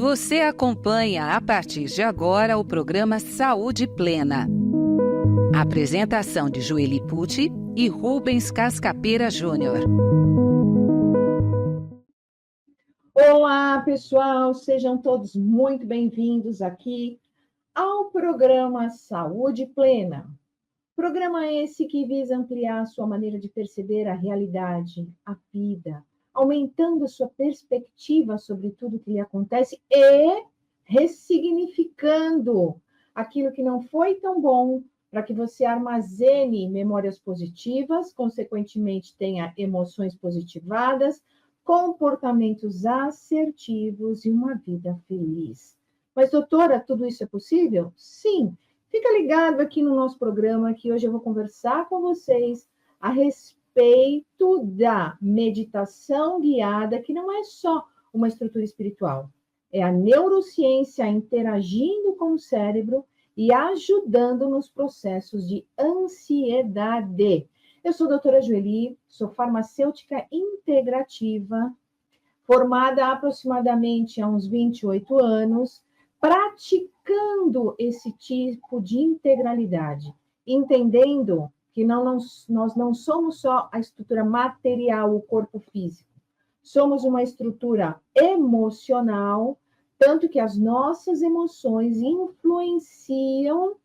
Você acompanha a partir de agora o programa Saúde Plena. Apresentação de Joeli Pucci e Rubens Cascapeira Júnior. Olá, pessoal, sejam todos muito bem-vindos aqui ao programa Saúde Plena. Programa esse que visa ampliar a sua maneira de perceber a realidade, a vida, aumentando a sua perspectiva sobre tudo que lhe acontece e ressignificando aquilo que não foi tão bom para que você armazene memórias positivas, consequentemente tenha emoções positivadas, comportamentos assertivos e uma vida feliz. Mas, doutora, tudo isso é possível? Sim. Fica ligado aqui no nosso programa, que hoje eu vou conversar com vocês a respeito da meditação guiada, que não é só uma estrutura espiritual, é a neurociência interagindo com o cérebro e ajudando nos processos de ansiedade. Eu sou a doutora Joeli, sou farmacêutica integrativa, formada há aproximadamente há uns 28 anos, praticando esse tipo de integralidade, entendendo que nós não somos só a estrutura material, o corpo físico, somos uma estrutura emocional, tanto que as nossas emoções influenciam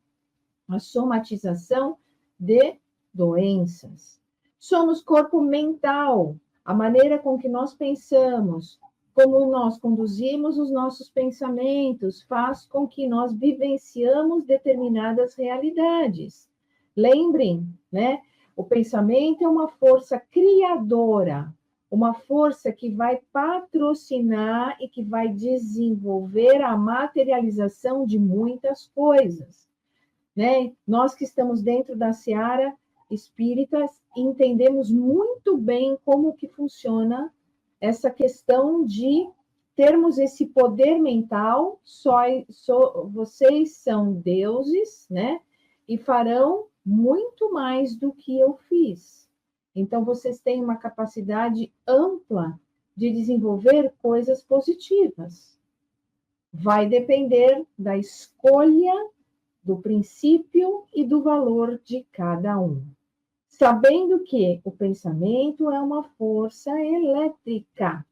a somatização de doenças. Somos corpo mental, a maneira com que nós pensamos, como nós conduzimos os nossos pensamentos, faz com que nós vivenciamos determinadas realidades. Lembrem, né? O pensamento é uma força criadora, uma força que vai patrocinar e que vai desenvolver a materialização de muitas coisas, né? Nós que estamos dentro da seara espíritas entendemos muito bem como que funciona essa questão de termos esse poder mental, vocês são deuses, né? E farão muito mais do que eu fiz. Então, vocês têm uma capacidade ampla de desenvolver coisas positivas. Vai depender da escolha, do princípio e do valor de cada um. Sabendo que o pensamento é uma força elétrica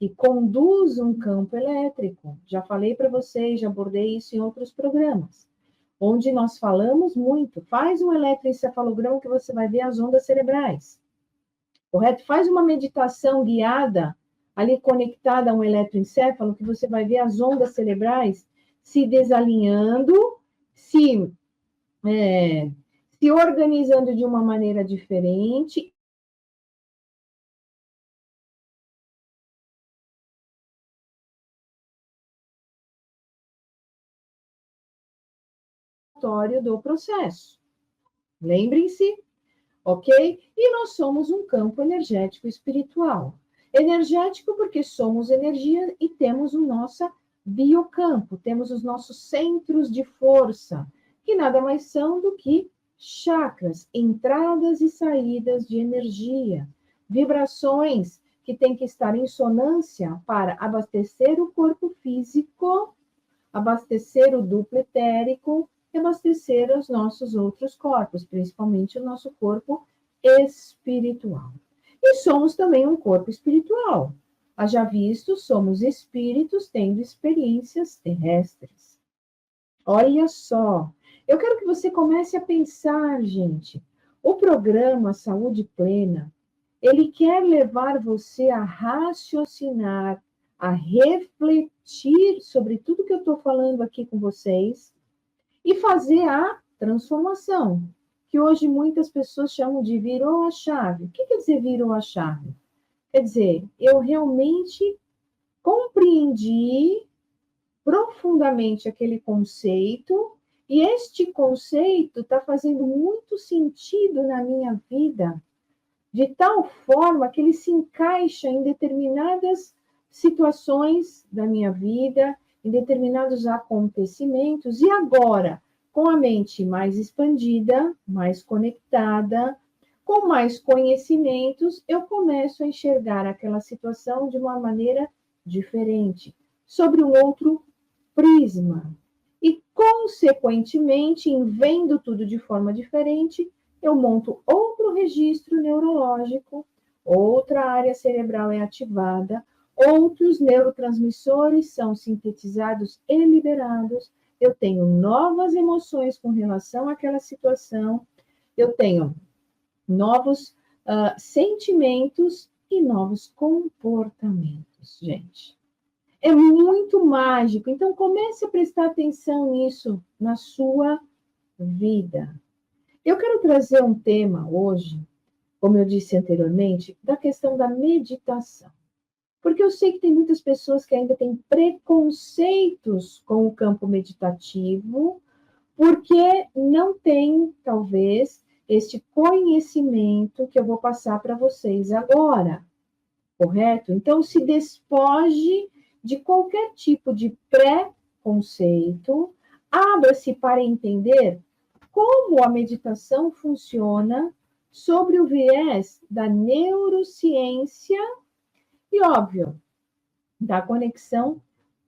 que conduz um campo elétrico. Já falei para vocês, já abordei isso em outros programas, onde nós falamos muito. Faz um eletroencefalograma que você vai ver as ondas cerebrais. Correto? Faz uma meditação guiada, ali conectada a um eletroencefalo, que você vai ver as ondas cerebrais se desalinhando, se organizando de uma maneira diferente. Do processo. Lembrem-se, ok? E nós somos um campo energético espiritual. Energético porque somos energia e temos o nosso biocampo, temos os nossos centros de força, que nada mais são do que chakras, entradas e saídas de energia, vibrações que têm que estar em sonância para abastecer o corpo físico, abastecer o duplo etérico e abastecer os nossos outros corpos, principalmente o nosso corpo espiritual. E somos também um corpo espiritual. Haja visto, somos espíritos tendo experiências terrestres. Olha só, eu quero que você comece a pensar, gente. O programa Saúde Plena, ele quer levar você a raciocinar, a refletir sobre tudo que eu estou falando aqui com vocês e fazer a transformação, que hoje muitas pessoas chamam de virou a chave. O que quer dizer virou a chave? Quer dizer, eu realmente compreendi profundamente aquele conceito e este conceito está fazendo muito sentido na minha vida, de tal forma que ele se encaixa em determinadas situações da minha vida, em determinados acontecimentos, e agora, com a mente mais expandida, mais conectada, com mais conhecimentos, eu começo a enxergar aquela situação de uma maneira diferente. sobre um outro prisma. E, consequentemente, em vendo tudo de forma diferente, eu monto outro registro neurológico, outra área cerebral é ativada, outros neurotransmissores são sintetizados e liberados, eu tenho novas emoções com relação àquela situação, eu tenho novos sentimentos e novos comportamentos, gente. É muito mágico. Então, comece a prestar atenção nisso na sua vida. Eu quero trazer um tema hoje, como eu disse anteriormente, da questão da meditação. Porque eu sei que tem muitas pessoas que ainda têm preconceitos com o campo meditativo, porque não tem, talvez, este conhecimento que eu vou passar para vocês agora, correto? Então, se despoje de qualquer tipo de preconceito, abra-se para entender como a meditação funciona sobre o viés da neurociência e, óbvio, da conexão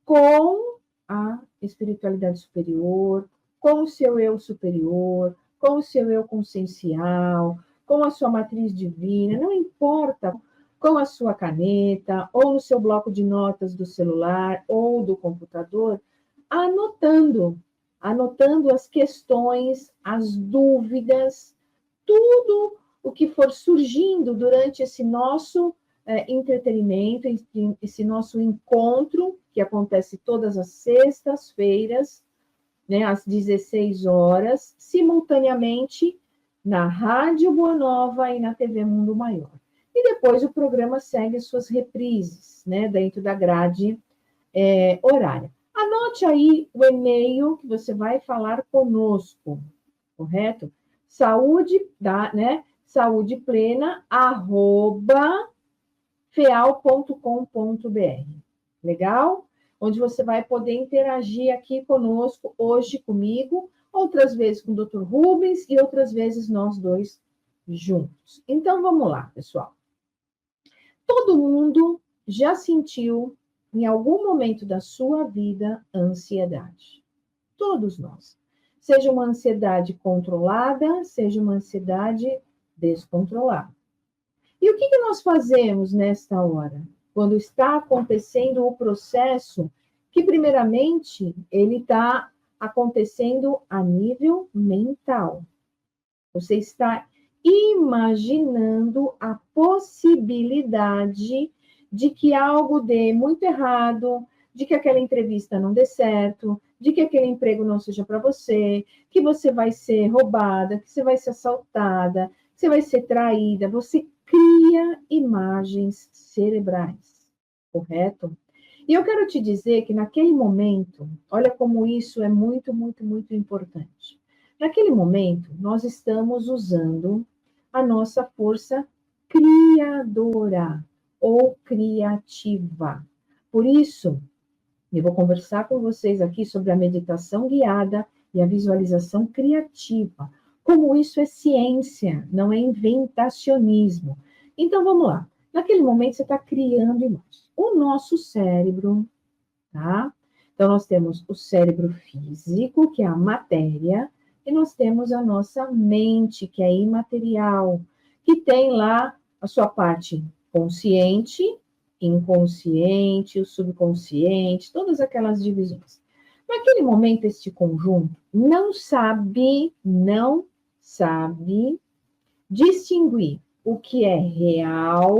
com a espiritualidade superior, com o seu eu superior, com o seu eu consciencial, com a sua matriz divina, não importa, com a sua caneta, ou no seu bloco de notas do celular ou do computador, anotando as questões, as dúvidas, tudo o que for surgindo durante esse nosso entretenimento, esse nosso encontro, que acontece todas as sextas-feiras, né, às 16 horas, simultaneamente na Rádio Boa Nova e na TV Mundo Maior. E depois o programa segue as suas reprises, né, dentro da grade horária. Anote aí o e-mail que você vai falar conosco, correto? saudeplena@feal.com.br. Legal? Onde você vai poder interagir aqui conosco, hoje comigo, outras vezes com o Dr. Rubens e outras vezes nós dois juntos. Então, vamos lá, pessoal. Todo mundo já sentiu, em algum momento da sua vida, ansiedade. Todos nós. Seja uma ansiedade controlada, seja uma ansiedade descontrolada. E o que nós fazemos nesta hora? Quando está acontecendo o processo, que primeiramente ele está acontecendo a nível mental. Você está imaginando a possibilidade de que algo dê muito errado, de que aquela entrevista não dê certo, de que aquele emprego não seja para você, que você vai ser roubada, que você vai ser assaltada, que você vai ser traída. Você cria imagens cerebrais, correto? E eu quero te dizer que naquele momento, olha como isso é muito, muito, muito importante. Naquele momento, nós estamos usando a nossa força criadora ou criativa. Por isso, eu vou conversar com vocês aqui sobre a meditação guiada e a visualização criativa. Como isso é ciência, não é inventacionismo. Então, vamos lá. Naquele momento, você está criando imagens. O nosso cérebro, tá? Então, nós temos o cérebro físico, que é a matéria, e nós temos a nossa mente, que é imaterial, que tem lá a sua parte consciente, inconsciente, o subconsciente, todas aquelas divisões. Naquele momento, este conjunto não sabe distinguir o que é real,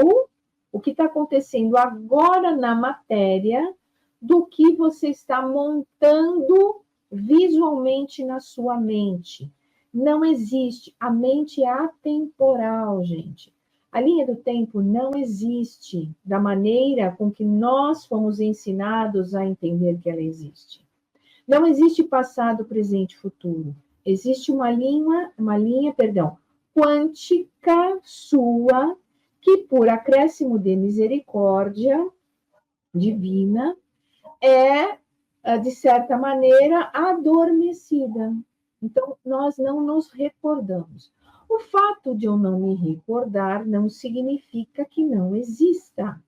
o que está acontecendo agora na matéria, do que você está montando visualmente na sua mente. Não existe. A mente é atemporal, gente. A linha do tempo não existe da maneira com que nós fomos ensinados a entender que ela existe. Não existe passado, presente e futuro. Existe uma linha quântica sua, que por acréscimo de misericórdia divina, de certa maneira, adormecida. Então, nós não nos recordamos. O fato de eu não me recordar não significa que não exista.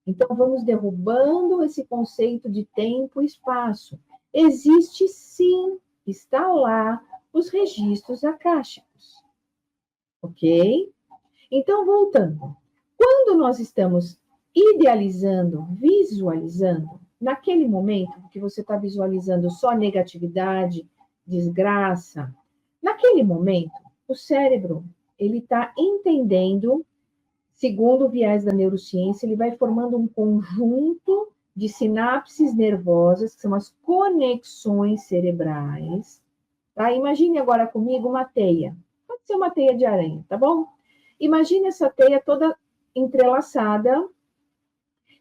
Então, vamos derrubando esse conceito de tempo e espaço. Existe sim, está lá, os registros akáshicos. Ok? Então, voltando. Quando nós estamos idealizando, visualizando, naquele momento que você está visualizando só negatividade, desgraça, naquele momento, o cérebro, ele está entendendo, segundo o viés da neurociência, ele vai formando um conjunto de sinapses nervosas, que são as conexões cerebrais. Tá? Imagine agora comigo uma teia. Pode ser uma teia de aranha, tá bom? Imagine essa teia toda entrelaçada,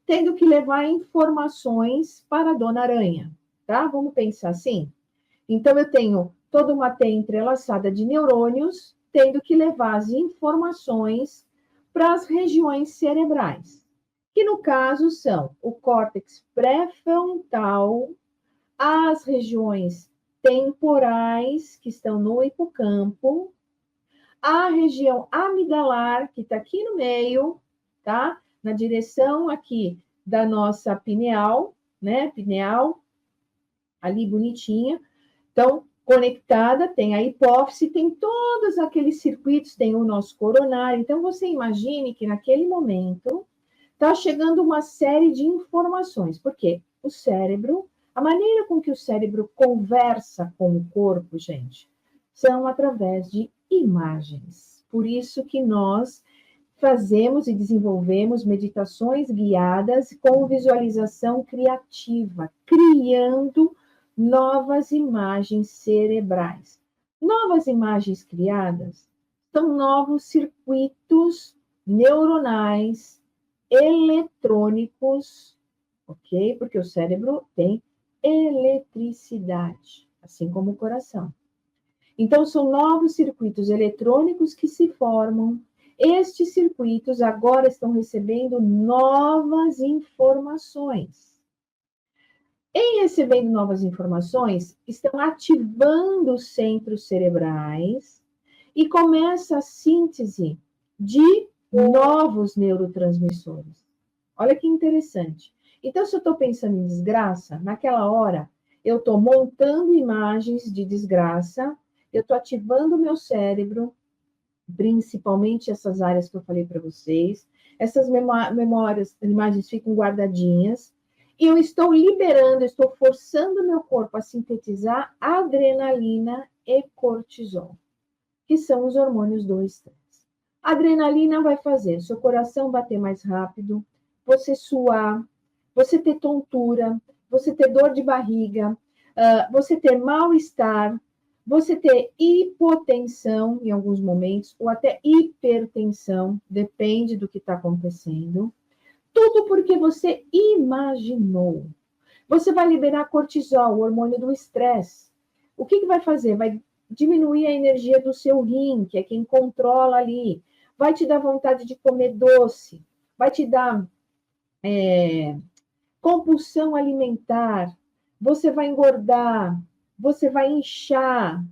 tendo que levar informações para a Dona Aranha, tá? Vamos pensar assim? Então, eu tenho toda uma teia entrelaçada de neurônios, tendo que levar as informações para as regiões cerebrais, que no caso são o córtex pré-frontal, as regiões temporais, que estão no hipocampo, a região amidalar, que está aqui no meio, tá? Na direção aqui da nossa pineal, né? Pineal, ali bonitinha. Então, conectada, tem a hipófise, tem todos aqueles circuitos, tem o nosso coronário. Então, você imagine que naquele momento está chegando uma série de informações, porque o cérebro, a maneira com que o cérebro conversa com o corpo, gente, são através de imagens. Por isso que nós fazemos e desenvolvemos meditações guiadas com visualização criativa, criando novas imagens cerebrais. Novas imagens criadas são novos circuitos neuronais, eletrônicos, ok? Porque o cérebro tem eletricidade, assim como o coração. Então, são novos circuitos eletrônicos que se formam. Estes circuitos agora estão recebendo novas informações. Em recebendo novas informações, estão ativando os centros cerebrais e começa a síntese de novos neurotransmissores. Olha que interessante. Então, se eu estou pensando em desgraça, naquela hora, eu estou montando imagens de desgraça, eu estou ativando o meu cérebro, principalmente essas áreas que eu falei para vocês. Essas memórias, imagens ficam guardadinhas, e eu estou liberando, estou forçando o meu corpo a sintetizar adrenalina e cortisol, que são os hormônios do estresse. A adrenalina vai fazer seu coração bater mais rápido, você suar, você ter tontura, você ter dor de barriga, você ter mal-estar, você ter hipotensão em alguns momentos, ou até hipertensão, depende do que está acontecendo. Tudo porque você imaginou. Você vai liberar cortisol, o hormônio do estresse. O que vai fazer? Vai diminuir a energia do seu rim, que é quem controla ali. Vai te dar vontade de comer doce. Vai te dar compulsão alimentar. Você vai engordar. Você vai inchar.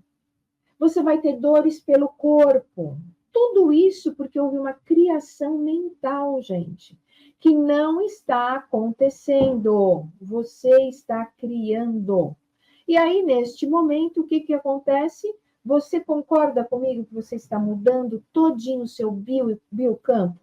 Você vai ter dores pelo corpo. Tudo isso porque houve uma criação mental, gente, que não está acontecendo. Você está criando. E aí, neste momento, o que acontece? Você concorda comigo que você está mudando todinho o seu biocampo?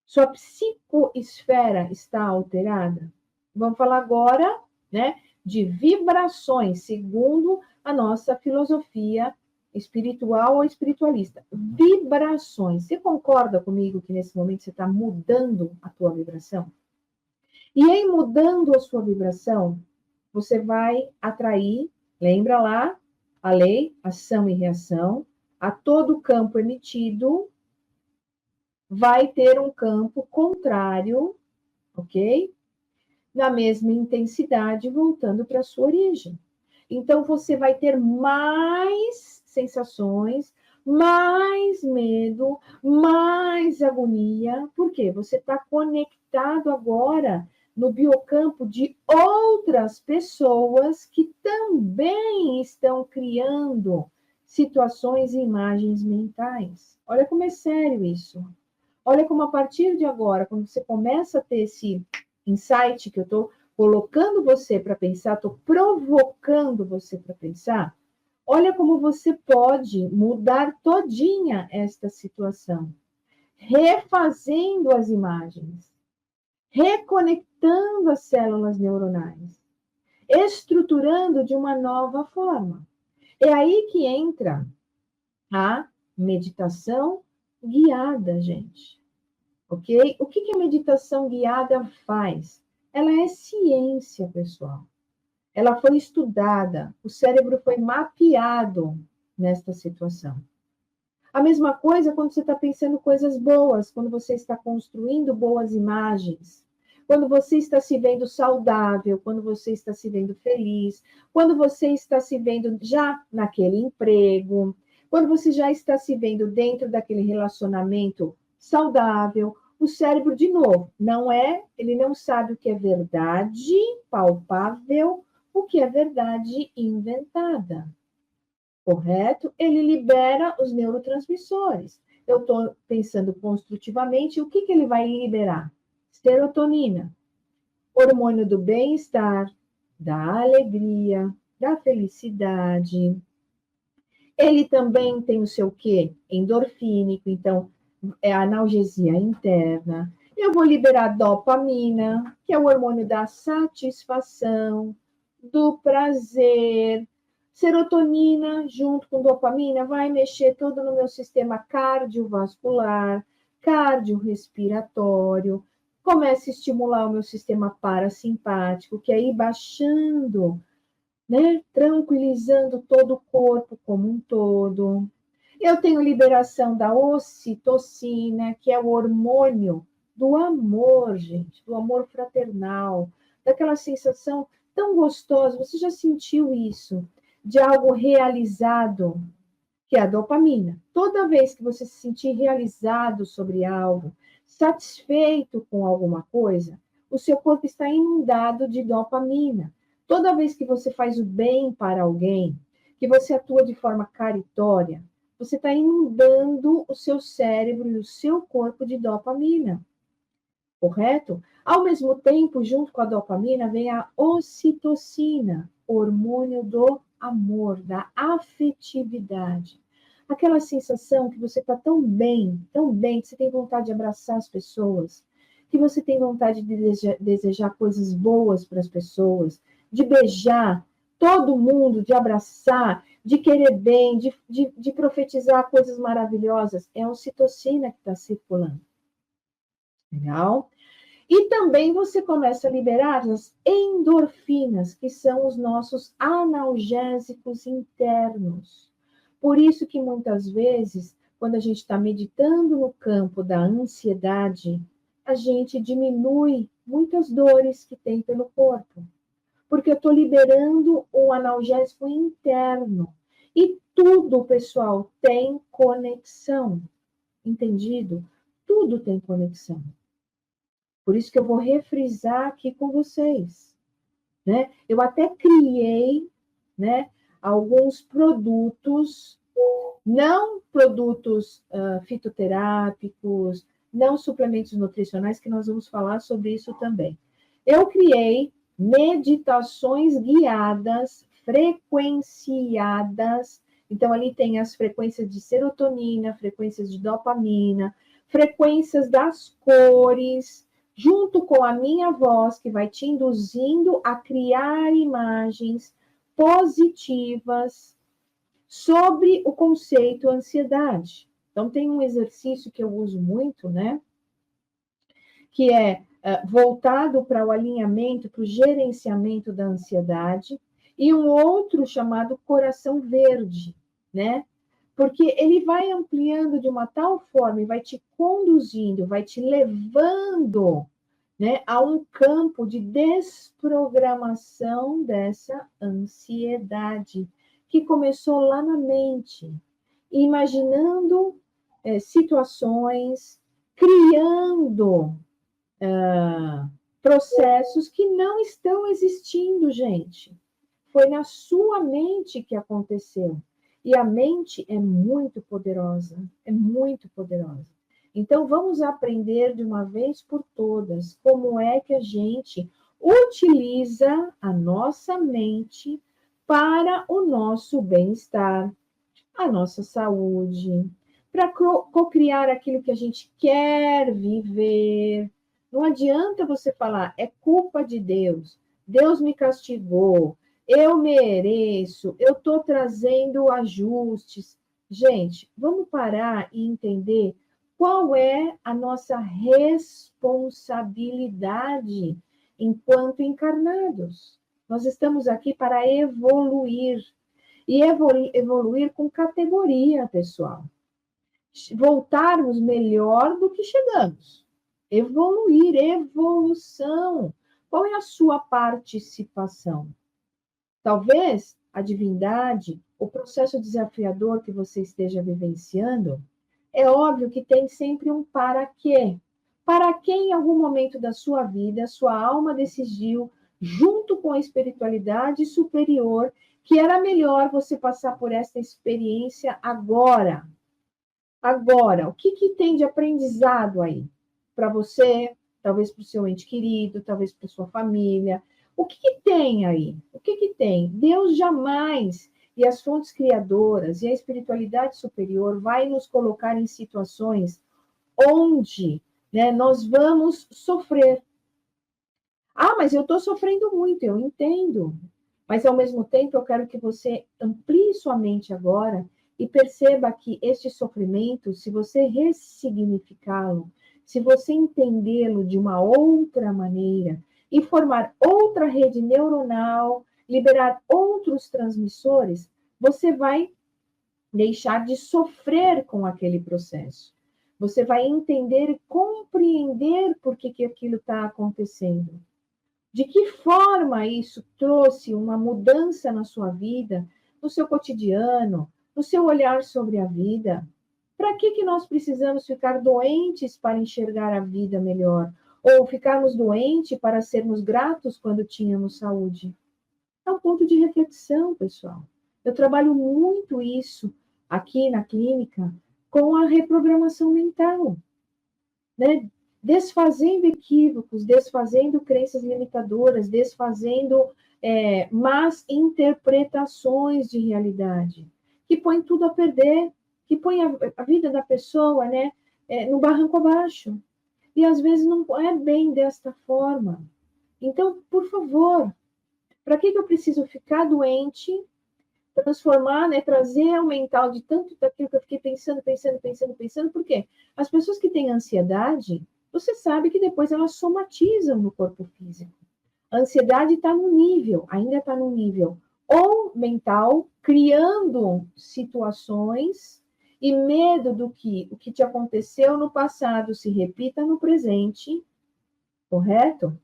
Sua psicoesfera está alterada? Vamos falar agora, né, de vibrações, segundo a nossa filosofia espiritual ou espiritualista. Vibrações. Você concorda comigo que nesse momento você está mudando a tua vibração? E em mudando a sua vibração, você vai atrair, lembra lá, a lei, ação e reação, a todo campo emitido, vai ter um campo contrário, ok? Na mesma intensidade, voltando para a sua origem. Então, você vai ter mais sensações, mais medo, mais agonia. Por quê? Você está conectado agora no biocampo de outras pessoas que também estão criando situações e imagens mentais. Olha como é sério isso. Olha como a partir de agora, quando você começa a ter esse insight que eu estou colocando você para pensar, estou provocando você para pensar, olha como você pode mudar todinha esta situação, refazendo as imagens, reconectando as células neuronais, estruturando de uma nova forma. É aí que entra a meditação guiada, gente. Ok? O que a meditação guiada faz? Ela é ciência, pessoal. Ela foi estudada, o cérebro foi mapeado nesta situação. A mesma coisa quando você está pensando coisas boas, quando você está construindo boas imagens, quando você está se vendo saudável, quando você está se vendo feliz, quando você está se vendo já naquele emprego, quando você já está se vendo dentro daquele relacionamento saudável, o cérebro, de novo, ele não sabe o que é verdade palpável, o que é verdade inventada. Correto? Ele libera os neurotransmissores. Eu estou pensando construtivamente, o que ele vai liberar? Serotonina, hormônio do bem-estar, da alegria, da felicidade. Ele também tem o seu quê? Endorfínico, então é a analgesia interna. Eu vou liberar dopamina, que é o hormônio da satisfação, do prazer. Serotonina, junto com dopamina, vai mexer todo no meu sistema cardiovascular, cardiorrespiratório, começa a estimular o meu sistema parasimpático, que é ir baixando, né? Tranquilizando todo o corpo como um todo. Eu tenho liberação da ocitocina, que é o hormônio do amor, gente, do amor fraternal, daquela sensação tão gostosa. Você já sentiu isso? De algo realizado, que é a dopamina. Toda vez que você se sentir realizado sobre algo, satisfeito com alguma coisa, o seu corpo está inundado de dopamina. Toda vez que você faz o bem para alguém, que você atua de forma caritória, você está inundando o seu cérebro e o seu corpo de dopamina, correto? Ao mesmo tempo, junto com a dopamina, vem a ocitocina, hormônio do amor, da afetividade. Aquela sensação que você está tão bem, que você tem vontade de abraçar as pessoas, que você tem vontade de desejar coisas boas para as pessoas, de beijar todo mundo, de abraçar, de querer bem, de profetizar coisas maravilhosas. É a ocitocina que está circulando. Legal? E também você começa a liberar as endorfinas, que são os nossos analgésicos internos. Por isso que muitas vezes, quando a gente está meditando no campo da ansiedade, a gente diminui muitas dores que tem pelo corpo. Porque eu estou liberando um analgésico interno. E tudo, pessoal, tem conexão. Entendido? Tudo tem conexão. Por isso que eu vou refrisar aqui com vocês, né? Eu até criei, né, alguns produtos, não produtos fitoterápicos, não suplementos nutricionais, que nós vamos falar sobre isso também. Eu criei meditações guiadas, frequenciadas. Então, ali tem as frequências de serotonina, frequências de dopamina, frequências das cores, junto com a minha voz, que vai te induzindo a criar imagens positivas sobre o conceito ansiedade. Então, tem um exercício que eu uso muito, né? Que é voltado para o alinhamento, para o gerenciamento da ansiedade, e um outro chamado coração verde, né? Porque ele vai ampliando de uma tal forma e vai te conduzindo, vai te levando, né, a um campo de desprogramação dessa ansiedade, que começou lá na mente, imaginando situações, criando processos que não estão existindo, gente. Foi na sua mente que aconteceu. E a mente é muito poderosa, é muito poderosa. Então, vamos aprender de uma vez por todas como é que a gente utiliza a nossa mente para o nosso bem-estar, a nossa saúde, para cocriar aquilo que a gente quer viver. Não adianta você falar, é culpa de Deus, Deus me castigou, eu mereço, eu estou trazendo ajustes. Gente, vamos parar e entender qual é a nossa responsabilidade enquanto encarnados. Nós estamos aqui para evoluir. E evoluir com categoria, pessoal. Voltarmos melhor do que chegamos. Evoluir, evolução. Qual é a sua participação? Talvez a divindade, o processo desafiador que você esteja vivenciando, é óbvio que tem sempre um para quê. Para que em algum momento da sua vida, sua alma decidiu, junto com a espiritualidade superior, que era melhor você passar por esta experiência agora. Agora, o que tem de aprendizado aí? Para você, talvez para o seu ente querido, talvez para sua família. O que tem aí? O que tem? Deus jamais, e as fontes criadoras, e a espiritualidade superior vai nos colocar em situações onde, né, nós vamos sofrer. Ah, mas eu estou sofrendo muito, eu entendo. Mas, ao mesmo tempo, eu quero que você amplie sua mente agora e perceba que este sofrimento, se você ressignificá-lo, se você entendê-lo de uma outra maneira e formar outra rede neuronal, liberar outros transmissores, você vai deixar de sofrer com aquele processo. Você vai entender e compreender por que aquilo está acontecendo. De que forma isso trouxe uma mudança na sua vida, no seu cotidiano, no seu olhar sobre a vida? Para que nós precisamos ficar doentes para enxergar a vida melhor? Ou ficarmos doentes para sermos gratos quando tínhamos saúde? É um ponto de reflexão, pessoal. Eu trabalho muito isso aqui na clínica com a reprogramação mental, né? Desfazendo equívocos, desfazendo crenças limitadoras, desfazendo más interpretações de realidade, que põe tudo a perder, que põe a vida da pessoa, né, no barranco abaixo. E às vezes não é bem desta forma. Então, por favor, para que eu preciso ficar doente, transformar, né, trazer o mental de tanto daquilo que eu fiquei pensando, por quê? As pessoas que têm ansiedade, você sabe que depois elas somatizam no corpo físico. A ansiedade está no nível, ainda está no nível ou mental, criando situações e medo do que o que te aconteceu no passado se repita no presente, correto?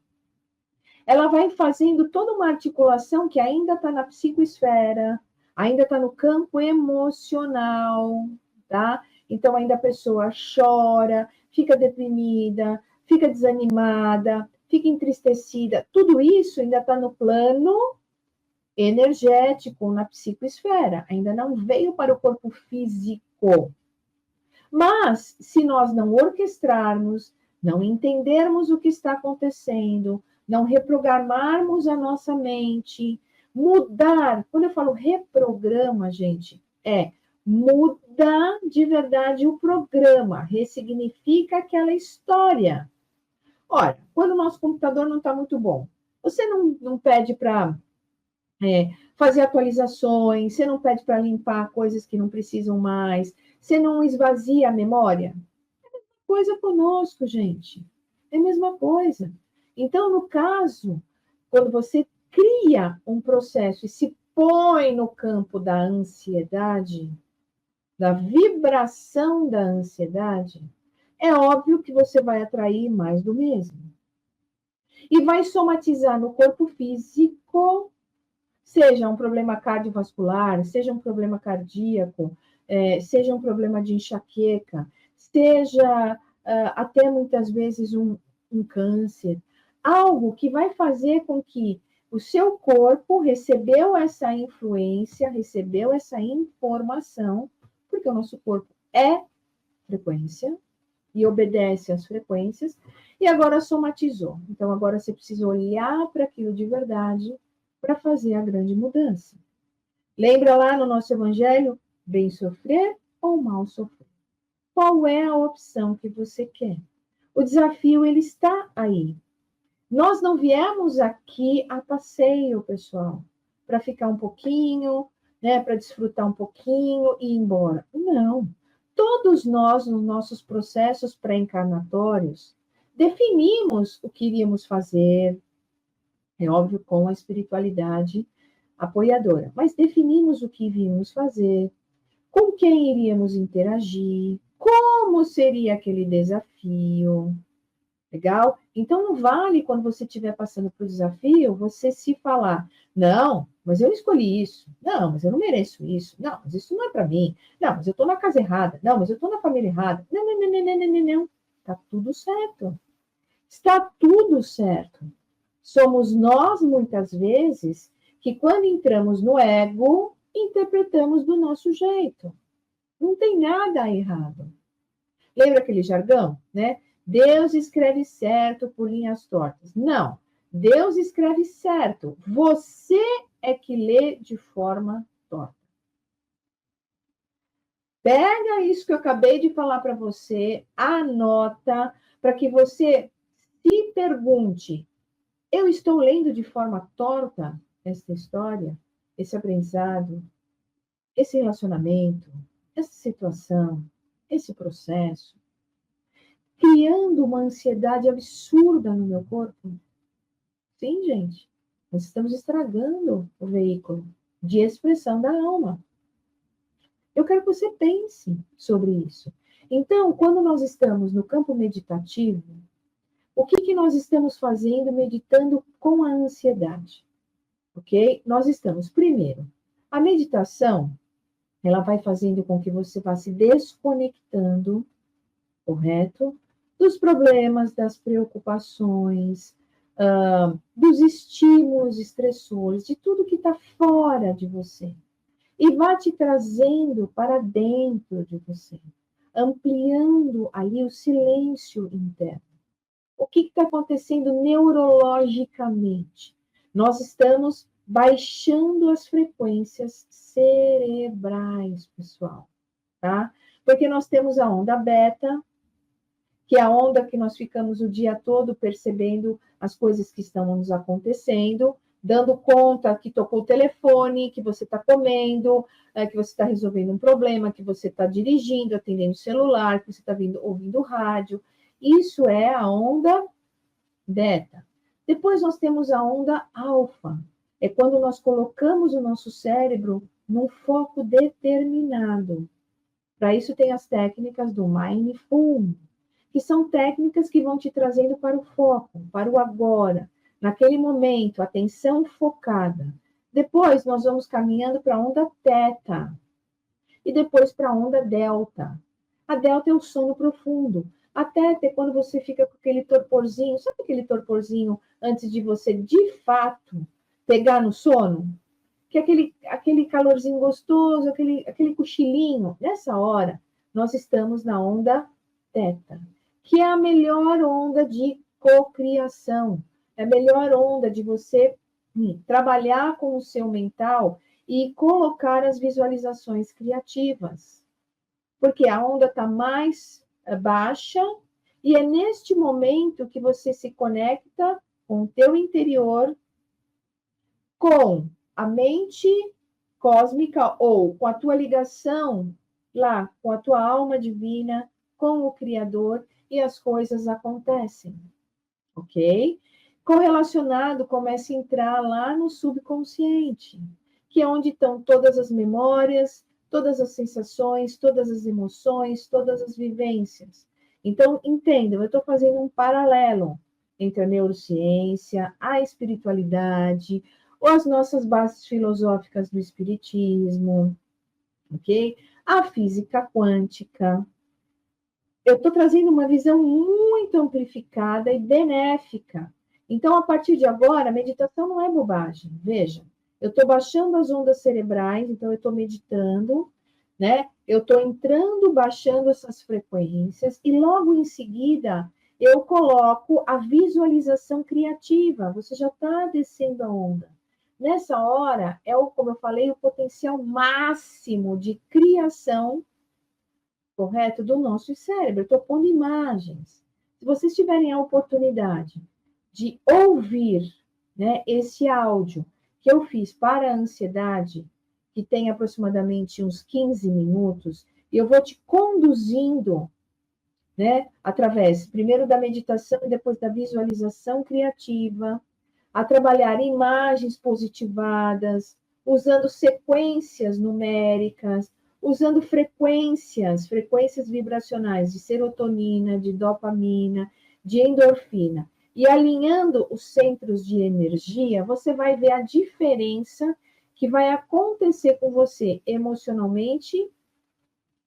Ela vai fazendo toda uma articulação que ainda está na psicoesfera, ainda está no campo emocional, tá? Então, ainda a pessoa chora, fica deprimida, fica desanimada, fica entristecida. Tudo isso ainda está no plano energético, na psicoesfera. Ainda não veio para o corpo físico. Mas, se nós não orquestrarmos, não entendermos o que está acontecendo, não reprogramarmos a nossa mente, mudar, quando eu falo reprograma, gente, muda de verdade o programa, ressignifica aquela história. Olha, quando o nosso computador não está muito bom, você não pede para fazer atualizações, você não pede para limpar coisas que não precisam mais, você não esvazia a memória. É a mesma coisa conosco, gente. É a mesma coisa. Então, no caso, quando você cria um processo e se põe no campo da ansiedade, da vibração da ansiedade, é óbvio que você vai atrair mais do mesmo. E vai somatizar no corpo físico, seja um problema cardiovascular, seja um problema cardíaco, seja um problema de enxaqueca, seja até muitas vezes um câncer. Algo que vai fazer com que o seu corpo recebeu essa influência, recebeu essa informação, porque o nosso corpo é frequência, e obedece às frequências, e agora somatizou. Então, agora você precisa olhar para aquilo de verdade para fazer a grande mudança. Lembra lá no nosso evangelho, bem sofrer ou mal sofrer? Qual é a opção que você quer? O desafio, ele está aí. Nós não viemos aqui a passeio, pessoal, para ficar um pouquinho, né, para desfrutar um pouquinho e ir embora. Não. Todos nós, nos nossos processos pré-encarnatórios, definimos o que iríamos fazer, é óbvio, com a espiritualidade apoiadora, mas definimos o que iríamos fazer, com quem iríamos interagir, como seria aquele desafio. Legal? Então, não vale, quando você estiver passando por desafio, você se falar, não, mas eu escolhi isso. Não, mas eu não mereço isso. Não, mas isso não é para mim. Não, mas eu estou na casa errada. Não, mas eu estou na família errada. Não, não, não, não, não, não, não, não. Está tudo certo. Está tudo certo. Somos nós, muitas vezes, que quando entramos no ego, interpretamos do nosso jeito. Não tem nada errado. Lembra aquele jargão, né? Deus escreve certo por linhas tortas. Não, Deus escreve certo. Você é que lê de forma torta. Pega isso que eu acabei de falar para você, anota, para que você se pergunte: eu estou lendo de forma torta essa história, esse aprendizado, esse relacionamento, essa situação, esse processo, criando uma ansiedade absurda no meu corpo? Sim, gente, nós estamos estragando o veículo de expressão da alma. Eu quero que você pense sobre isso. Então, quando nós estamos no campo meditativo, o que nós estamos fazendo meditando com a ansiedade? Ok? Nós estamos, primeiro, a meditação, ela vai fazendo com que você vá se desconectando, correto? Dos problemas, das preocupações, dos estímulos estressores, de tudo que está fora de você. E vai te trazendo para dentro de você, ampliando ali o silêncio interno. O que está acontecendo neurologicamente? Nós estamos baixando as frequências cerebrais, pessoal, tá? Porque nós temos a onda beta, que é a onda que nós ficamos o dia todo percebendo as coisas que estão nos acontecendo, dando conta que tocou o telefone, que você está comendo, que você está resolvendo um problema, que você está dirigindo, atendendo o celular, que você está ouvindo rádio. Isso é a onda beta. Depois nós temos a onda alfa. É quando nós colocamos o nosso cérebro num foco determinado. Para isso tem as técnicas do Mindful, que são técnicas que vão te trazendo para o foco, para o agora, naquele momento, atenção focada. Depois nós vamos caminhando para a onda teta e depois para a onda delta. A delta é o sono profundo. A teta é quando você fica com aquele torporzinho, sabe aquele torporzinho antes de você, de fato, pegar no sono? Que é aquele calorzinho gostoso, aquele cochilinho. Nessa hora, nós estamos na onda teta, que é a melhor onda de cocriação. É a melhor onda de você trabalhar com o seu mental e colocar as visualizações criativas. Porque a onda está mais baixa e é neste momento que você se conecta com o teu interior, com a mente cósmica ou com a tua ligação lá com a tua alma divina, com o Criador, e as coisas acontecem, ok? Correlacionado começa a entrar lá no subconsciente, que é onde estão todas as memórias, todas as sensações, todas as emoções, todas as vivências. Então, entendam, eu estou fazendo um paralelo entre a neurociência, a espiritualidade, ou as nossas bases filosóficas do espiritismo, ok? A física quântica. Eu estou trazendo uma visão muito amplificada e benéfica. Então, a partir de agora, a meditação não é bobagem. Veja, eu estou baixando as ondas cerebrais, então eu estou meditando, né? Eu estou entrando, baixando essas frequências e logo em seguida eu coloco a visualização criativa. Você já está descendo a onda. Nessa hora, como eu falei, o potencial máximo de criação, correto, do nosso cérebro. Eu estou pondo imagens. Se vocês tiverem a oportunidade de ouvir, né, esse áudio que eu fiz para a ansiedade, que tem aproximadamente uns 15 minutos, e eu vou te conduzindo, né, através, primeiro da meditação e depois da visualização criativa, a trabalhar imagens positivadas, usando sequências numéricas, usando frequências vibracionais de serotonina, de dopamina, de endorfina, e alinhando os centros de energia, você vai ver a diferença que vai acontecer com você emocionalmente,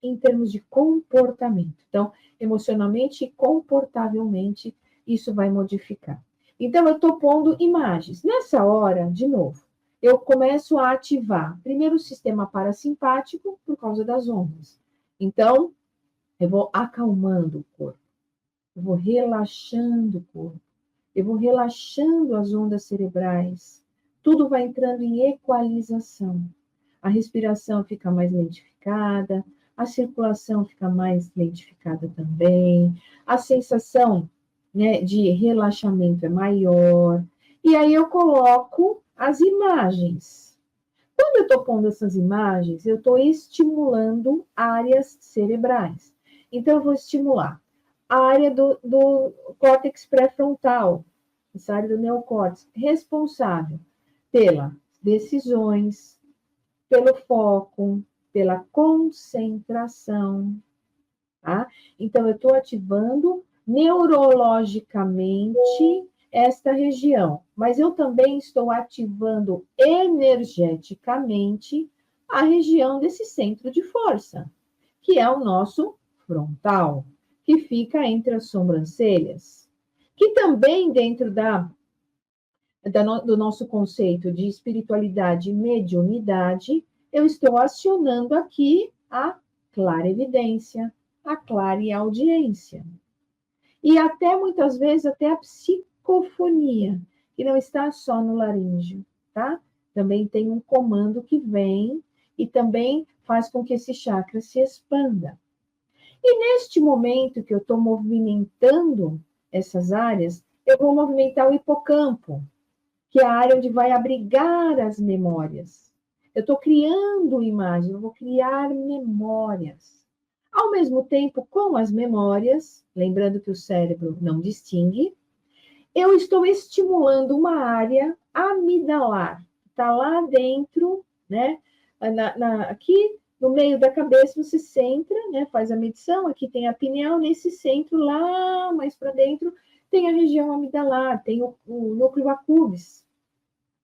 em termos de comportamento. Então, emocionalmente e comportavelmente, isso vai modificar. Então, eu estou pondo imagens. Nessa hora, de novo, eu começo a ativar, primeiro, o sistema parasimpático, por causa das ondas. Então, eu vou acalmando o corpo, eu vou relaxando o corpo, eu vou relaxando as ondas cerebrais, tudo vai entrando em equalização. A respiração fica mais lentificada, a circulação fica mais lentificada também, a sensação, né, de relaxamento é maior. E aí eu coloco as imagens. Quando eu estou pondo essas imagens, eu estou estimulando áreas cerebrais. Então, eu vou estimular a área do córtex pré-frontal, essa área do neocórtex, responsável pelas decisões, pelo foco, pela concentração, tá? Então, eu estou ativando neurologicamente esta região, mas eu também estou ativando energeticamente a região desse centro de força, que é o nosso frontal, que fica entre as sobrancelhas, que também dentro do nosso conceito de espiritualidade e mediunidade, eu estou acionando aqui a clarevidência, a clareaudiência. E até, muitas vezes, até a psicofonia, que não está só no laríngeo, tá? Também tem um comando que vem e também faz com que esse chakra se expanda. E neste momento que eu estou movimentando essas áreas, eu vou movimentar o hipocampo, que é a área onde vai abrigar as memórias. Eu estou criando imagens, eu vou criar memórias. Ao mesmo tempo, com as memórias, lembrando que o cérebro não distingue, eu estou estimulando uma área amidalar, está lá dentro, né? Aqui no meio da cabeça você centra, né? Faz a medição, aqui tem a pineal, nesse centro lá mais para dentro tem a região amidalar, tem o núcleo accumbens,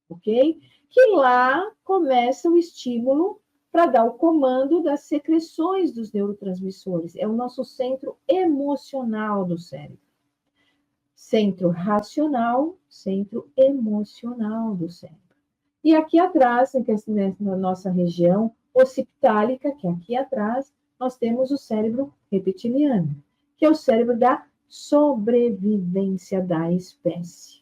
ok? Que lá começa o estímulo para dar o comando das secreções dos neurotransmissores. É o nosso centro emocional do cérebro. Centro racional, centro emocional do cérebro. E aqui atrás, na nossa região occipitálica, que é aqui atrás, nós temos o cérebro reptiliano, que é o cérebro da sobrevivência da espécie.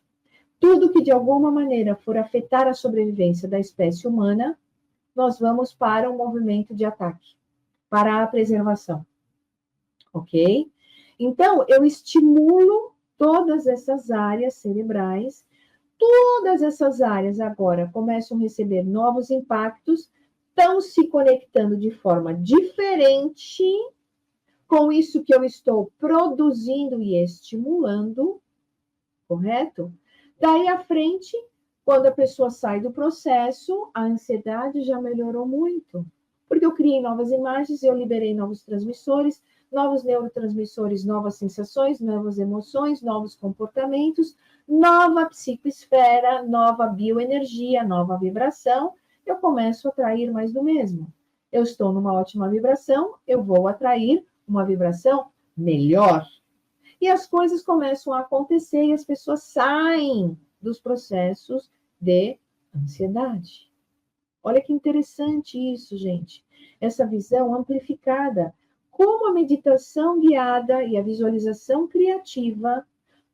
Tudo que de alguma maneira for afetar a sobrevivência da espécie humana, nós vamos para um movimento de ataque, para a preservação. Ok? Então, eu estimulo todas essas áreas cerebrais, todas essas áreas agora começam a receber novos impactos, estão se conectando de forma diferente com isso que eu estou produzindo e estimulando, correto? Daí à frente, quando a pessoa sai do processo, a ansiedade já melhorou muito, porque eu criei novas imagens, eu liberei novos transmissores, novos neurotransmissores, novas sensações, novas emoções, novos comportamentos, nova psicoesfera, nova bioenergia, nova vibração, eu começo a atrair mais do mesmo. Eu estou numa ótima vibração, eu vou atrair uma vibração melhor. E as coisas começam a acontecer e as pessoas saem dos processos de ansiedade. Olha que interessante isso, gente. Essa visão amplificada. Como a meditação guiada e a visualização criativa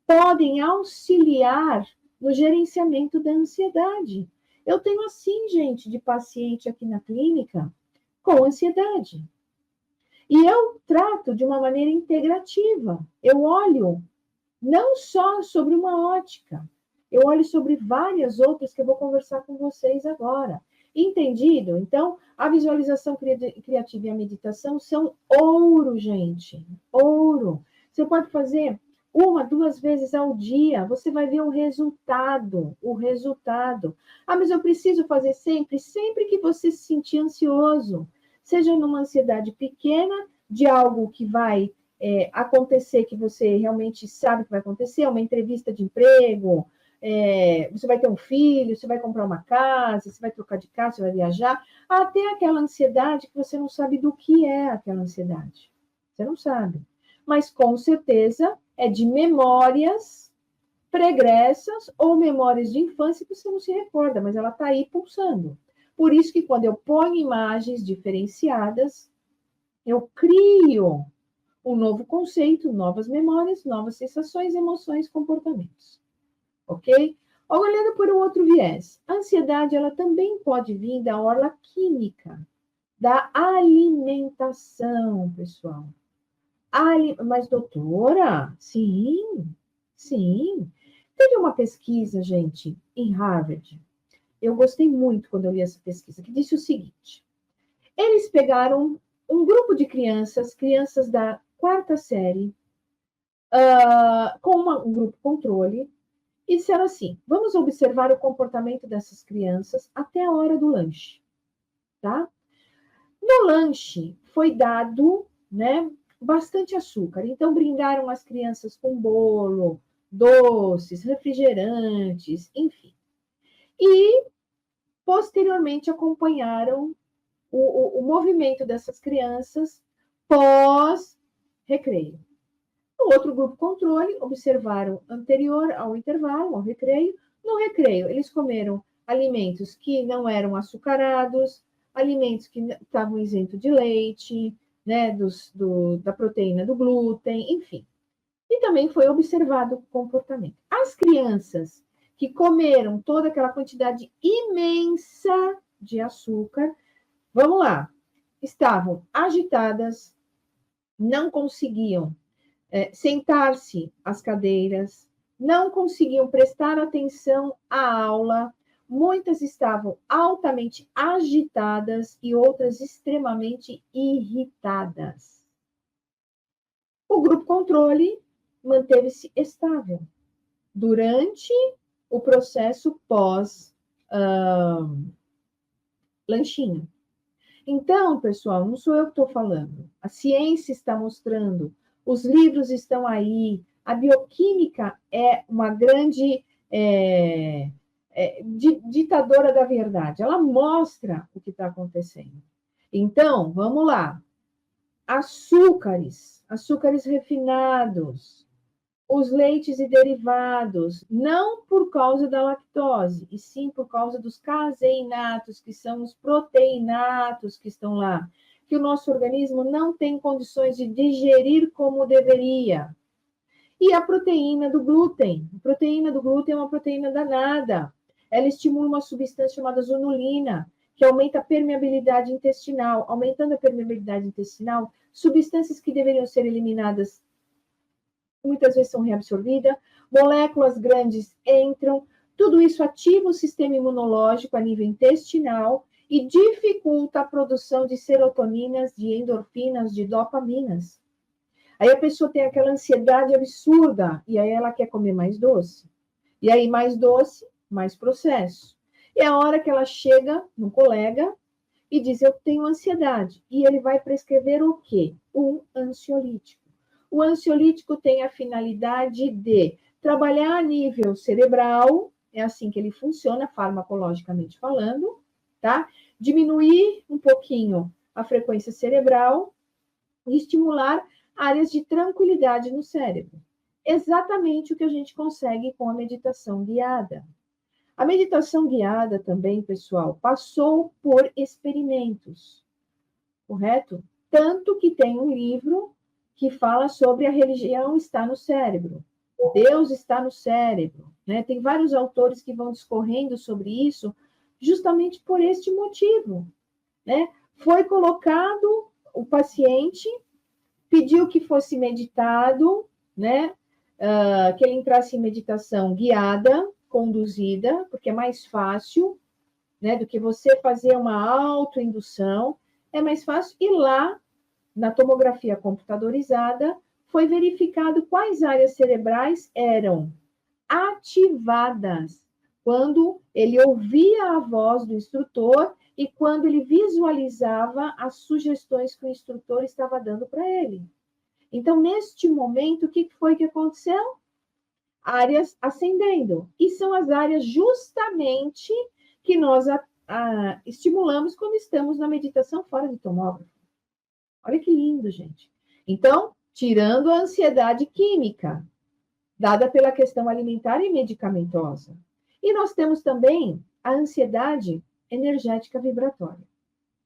podem auxiliar no gerenciamento da ansiedade. Eu tenho assim, gente, de paciente aqui na clínica com ansiedade. E eu trato de uma maneira integrativa. Eu olho não só sobre uma ótica, eu olho sobre várias outras que eu vou conversar com vocês agora. Entendido? Então, a visualização criativa e a meditação são ouro, gente. Ouro. Você pode fazer 1, 2 vezes ao dia, você vai ver o resultado, o resultado. Ah, mas eu preciso fazer sempre? Sempre que você se sentir ansioso, seja numa ansiedade pequena, de algo que vai acontecer, que você realmente sabe que vai acontecer, uma entrevista de emprego, você vai ter um filho, você vai comprar uma casa, você vai trocar de casa, você vai viajar, até aquela ansiedade que você não sabe do que é aquela ansiedade. Você não sabe. Mas, com certeza, é de memórias pregressas ou memórias de infância que você não se recorda, mas ela está aí pulsando. Por isso que quando eu ponho imagens diferenciadas, eu crio um novo conceito, novas memórias, novas sensações, emoções, comportamentos. Ok? Olhando por um outro viés, a ansiedade ela também pode vir da orla química, da alimentação, pessoal. Mas, doutora, sim, sim. Teve uma pesquisa, gente, em Harvard. Eu gostei muito quando eu li essa pesquisa, que disse o seguinte: eles pegaram um grupo de crianças, crianças da 4ª série, com um grupo controle, e disseram assim: vamos observar o comportamento dessas crianças até a hora do lanche, tá? No lanche foi dado, né, bastante açúcar, então brindaram as crianças com bolo, doces, refrigerantes, enfim. E posteriormente acompanharam o movimento dessas crianças pós-recreio. O outro grupo controle observaram anterior ao intervalo, ao recreio. No recreio, eles comeram alimentos que não eram açucarados, alimentos que estavam isentos de leite, né, da proteína do glúten, enfim. E também foi observado o comportamento. As crianças que comeram toda aquela quantidade imensa de açúcar, vamos lá, estavam agitadas, não conseguiam sentar-se às cadeiras, não conseguiam prestar atenção à aula, muitas estavam altamente agitadas e outras extremamente irritadas. O grupo controle manteve-se estável durante o processo pós-lanchinho. Então, pessoal, não sou eu que estou falando. A ciência está mostrando, os livros estão aí, a bioquímica é uma grande ditadora da verdade. Ela mostra o que está acontecendo. Então, vamos lá. Açúcares refinados, os leites e derivados, não por causa da lactose, e sim por causa dos caseinatos, que são os proteinatos que estão lá, que o nosso organismo não tem condições de digerir como deveria. E a proteína do glúten. A proteína do glúten é uma proteína danada. Ela estimula uma substância chamada zonulina, que aumenta a permeabilidade intestinal. Aumentando a permeabilidade intestinal, substâncias que deveriam ser eliminadas muitas vezes são reabsorvidas, moléculas grandes entram, tudo isso ativa o sistema imunológico a nível intestinal e dificulta a produção de serotoninas, de endorfinas, de dopaminas. Aí a pessoa tem aquela ansiedade absurda, e aí ela quer comer mais doce. E aí mais doce, mais processo. E é a hora que ela chega no colega e diz: eu tenho ansiedade. E ele vai prescrever o quê? Um ansiolítico. O ansiolítico tem a finalidade de trabalhar a nível cerebral, é assim que ele funciona, farmacologicamente falando, tá? Diminuir um pouquinho a frequência cerebral e estimular áreas de tranquilidade no cérebro. Exatamente o que a gente consegue com a meditação guiada. A meditação guiada também, pessoal, passou por experimentos, correto? Tanto que tem um livro que fala sobre a religião está no cérebro, Deus está no cérebro, né? Tem vários autores que vão discorrendo sobre isso, justamente por este motivo, né? Foi colocado o paciente, pediu que fosse meditado, né? Que ele entrasse em meditação guiada, conduzida, porque é mais fácil, né? Do que você fazer uma autoindução, é mais fácil. E lá, na tomografia computadorizada, foi verificado quais áreas cerebrais eram ativadas quando ele ouvia a voz do instrutor e quando ele visualizava as sugestões que o instrutor estava dando para ele. Então, neste momento, o que foi que aconteceu? Áreas ascendendo. E são as áreas justamente que nós estimulamos quando estamos na meditação fora de tomógrafo. Olha que lindo, gente. Então, tirando a ansiedade química, dada pela questão alimentar e medicamentosa. E nós temos também a ansiedade energética vibratória,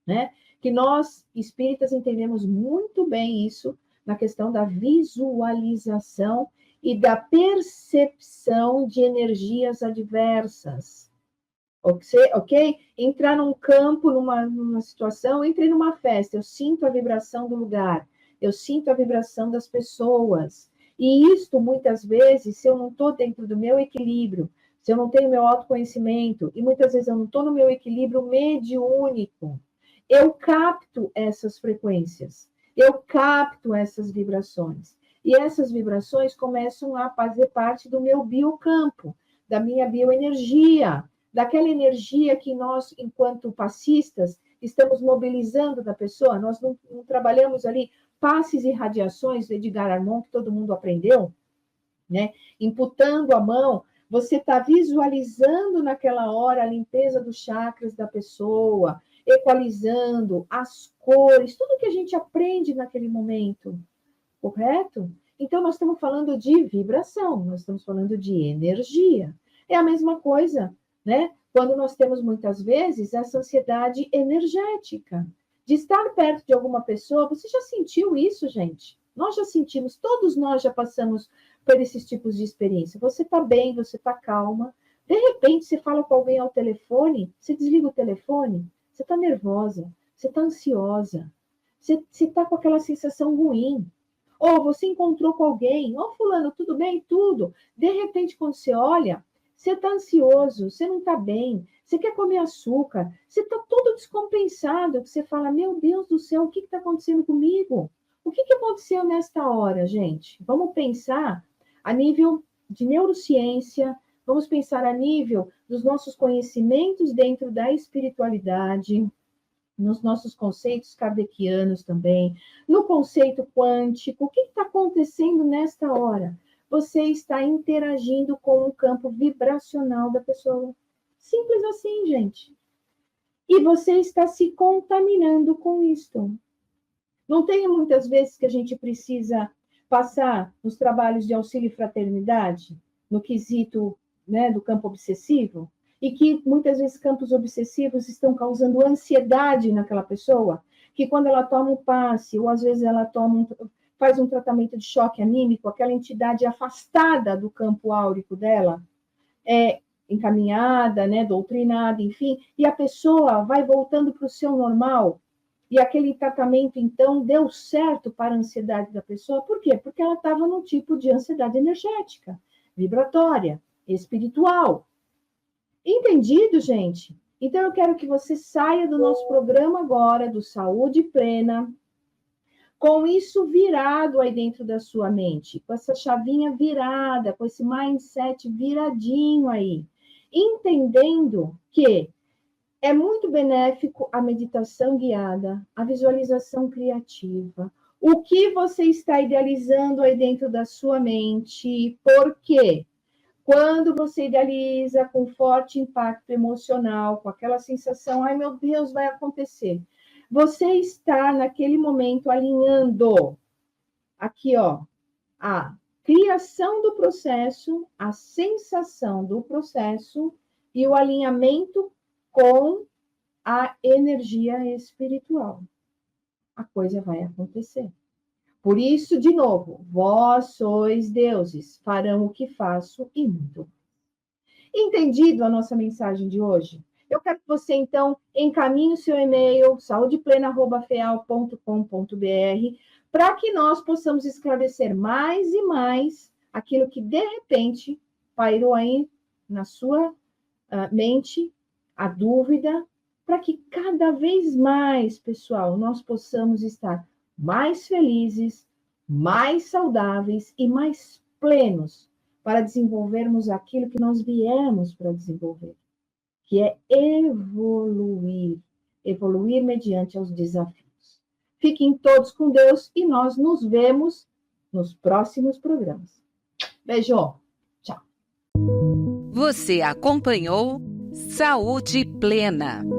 né? Que nós, espíritas, entendemos muito bem isso na questão da visualização e da percepção de energias adversas. Ok? Entrar num campo, numa situação, entrei numa festa, eu sinto a vibração do lugar, eu sinto a vibração das pessoas. E isto, muitas vezes, se eu não estou dentro do meu equilíbrio, se eu não tenho meu autoconhecimento, e muitas vezes eu não estou no meu equilíbrio mediúnico, eu capto essas frequências, eu capto essas vibrações. E essas vibrações começam a fazer parte do meu biocampo, da minha bioenergia, daquela energia que nós, enquanto passistas, estamos mobilizando da pessoa. Nós não trabalhamos ali passes e radiações do Edgar Armond, que todo mundo aprendeu, né? Imputando a mão, você está visualizando naquela hora a limpeza dos chakras da pessoa, equalizando as cores, tudo que a gente aprende naquele momento, correto? Então, nós estamos falando de vibração, nós estamos falando de energia. É a mesma coisa, né? Quando nós temos, muitas vezes, essa ansiedade energética, de estar perto de alguma pessoa. Você já sentiu isso, gente? Nós já sentimos, todos nós já passamos por esses tipos de experiência. Você está bem, você está calma, de repente você fala com alguém ao telefone, você desliga o telefone, você está nervosa, você está ansiosa, você está com aquela sensação ruim. Ou você encontrou com alguém, fulano, tudo bem? Tudo. De repente, quando você olha, você está ansioso, você não está bem, você quer comer açúcar, você está todo descompensado, você fala, meu Deus do céu, o que está acontecendo comigo? O que aconteceu nesta hora, gente? Vamos pensar a nível de neurociência, vamos pensar a nível dos nossos conhecimentos dentro da espiritualidade, nos nossos conceitos kardecianos também, no conceito quântico. O que está acontecendo nesta hora? Você está interagindo com o campo vibracional da pessoa. Simples assim, gente. E você está se contaminando com isto. Não tem muitas vezes que a gente precisa passar nos trabalhos de auxílio e fraternidade, no quesito, né, do campo obsessivo, e que muitas vezes campos obsessivos estão causando ansiedade naquela pessoa, que quando ela toma um passe, ou às vezes ela faz um tratamento de choque anímico, aquela entidade afastada do campo áurico dela, é encaminhada, né, doutrinada, enfim, e a pessoa vai voltando para o seu normal, e aquele tratamento, então, deu certo para a ansiedade da pessoa. Por quê? Porque ela estava num tipo de ansiedade energética, vibratória, espiritual. Entendido, gente? Então, eu quero que você saia do nosso programa agora, do Saúde Plena, com isso virado aí dentro da sua mente, com essa chavinha virada, com esse mindset viradinho aí, entendendo que é muito benéfico a meditação guiada, a visualização criativa, o que você está idealizando aí dentro da sua mente. Por quê? Quando você idealiza com forte impacto emocional, com aquela sensação, ai meu Deus, vai acontecer. Você está naquele momento alinhando aqui, ó, a criação do processo, a sensação do processo e o alinhamento com a energia espiritual. A coisa vai acontecer. Por isso, de novo, vós sois deuses, farão o que faço e muito. Entendido a nossa mensagem de hoje? Eu quero que você, então, encaminhe o seu e-mail, saudeplena@feal.com.br, para que nós possamos esclarecer mais e mais aquilo que, de repente, pairou aí na sua mente, a dúvida, para que cada vez mais, pessoal, nós possamos estar mais felizes, mais saudáveis e mais plenos para desenvolvermos aquilo que nós viemos para desenvolver, que é evoluir mediante os desafios. Fiquem todos com Deus e nós nos vemos nos próximos programas. Beijo, tchau. Você acompanhou Saúde Plena.